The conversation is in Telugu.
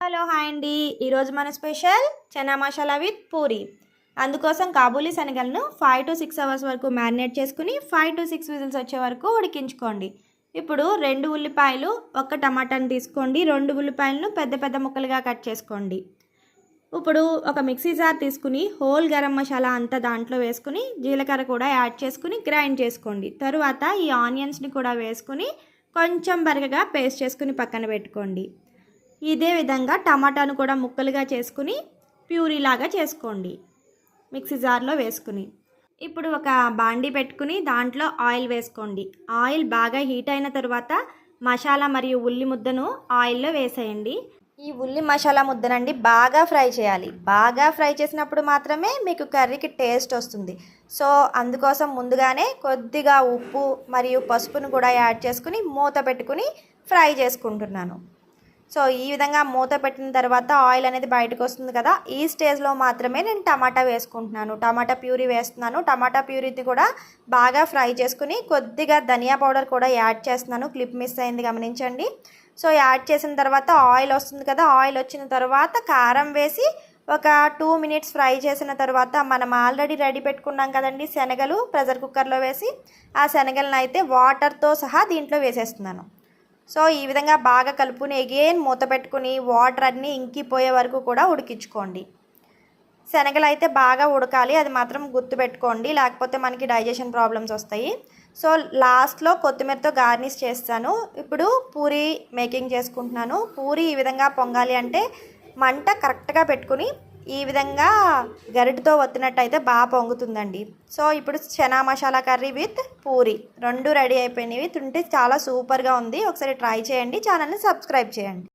హలో హాయ్ అండి. ఈరోజు మన స్పెషల్ చనా మసాలా విత్ పూరి. అందుకోసం కాబూలీ శనగలను 5 to 6 అవర్స్ వరకు మ్యారినేట్ చేసుకుని 5 to 6 విజిల్స్ వచ్చే వరకు ఉడికించుకోండి. ఇప్పుడు 2 ఉల్లిపాయలు, 1 టమాటాని తీసుకోండి. 2 ఉల్లిపాయలను పెద్ద పెద్ద ముక్కలుగా కట్ చేసుకోండి. ఇప్పుడు ఒక మిక్సీ జార్ తీసుకుని హోల్ గరం మసాలా అంతా దాంట్లో వేసుకుని జీలకర్ర కూడా యాడ్ చేసుకుని గ్రైండ్ చేసుకోండి. తరువాత ఈ ఆనియన్స్ని కూడా వేసుకుని కొంచెం బరకగా పేస్ట్ చేసుకుని పక్కన పెట్టుకోండి. ఇదే విధంగా టమాటాను కూడా ముక్కలుగా చేసుకుని ప్యూరీలాగా చేసుకోండి మిక్సీ జార్లో వేసుకుని. ఇప్పుడు ఒక బాండీ పెట్టుకుని దాంట్లో ఆయిల్ వేసుకోండి. ఆయిల్ బాగా హీట్ అయిన తర్వాత మసాలా మరియు ఉల్లి ముద్దను ఆయిల్లో వేసేయండి. ఈ ఉల్లి మసాలా ముద్దనండి బాగా ఫ్రై చేయాలి. బాగా ఫ్రై చేసినప్పుడు మాత్రమే మీకు కర్రీకి టేస్ట్ వస్తుంది. సో అందుకోసం ముందుగానే కొద్దిగా ఉప్పు మరియు పసుపును కూడా యాడ్ చేసుకుని మూత పెట్టుకుని ఫ్రై చేసుకుంటున్నాను. సో ఈ విధంగా మూత పెట్టిన తర్వాత ఆయిల్ అనేది బయటకు వస్తుంది కదా, ఈ స్టేజ్లో మాత్రమే నేను టమాటా వేసుకుంటున్నాను. టమాటా ప్యూరీ వేస్తున్నాను. టమాటా ప్యూరీని కూడా బాగా ఫ్రై చేసుకుని కొద్దిగా ధనియా పౌడర్ కూడా యాడ్ చేస్తున్నాను. క్లిప్ మిస్ అయింది గమనించండి. సో యాడ్ చేసిన తర్వాత ఆయిల్ వస్తుంది కదా, ఆయిల్ వచ్చిన తర్వాత కారం వేసి ఒక 2 minutes ఫ్రై చేసిన తర్వాత మనం ఆల్రెడీ రెడీ పెట్టుకున్నాం కదండి శనగలు, ప్రెషర్ కుక్కర్లో వేసి ఆ శనగలను అయితే వాటర్తో సహా దీంట్లో వేసేస్తున్నాను. సో ఈ విధంగా బాగా కలుపుకుని అగైన్ మూత పెట్టుకుని వాటర్ అన్నీ ఇంకిపోయే వరకు కూడా ఉడికించుకోండి. శనగలు అయితే బాగా ఉడకాలి, అది మాత్రం గుర్తుపెట్టుకోండి, లేకపోతే మనకి డైజెషన్ ప్రాబ్లమ్స్ వస్తాయి. సో లాస్ట్లో కొత్తిమీరతో గార్నిష్ చేస్తాను. ఇప్పుడు పూరి మేకింగ్ చేసుకుంటున్నాను. పూరి ఈ విధంగా పొంగాలి అంటే మంట కరెక్ట్గా పెట్టుకుని ఈ విధంగా గరిటతో ఒత్తినట్టయితే బాగా పొంగుతుందండి. సో ఇప్పుడు chana masala curry with puri 2 ready అయిపోయినవి. తింటే చాలా సూపర్గా ఉంది. ఒకసారి ట్రై చేయండి. ఛానల్ని సబ్స్క్రైబ్ చేయండి.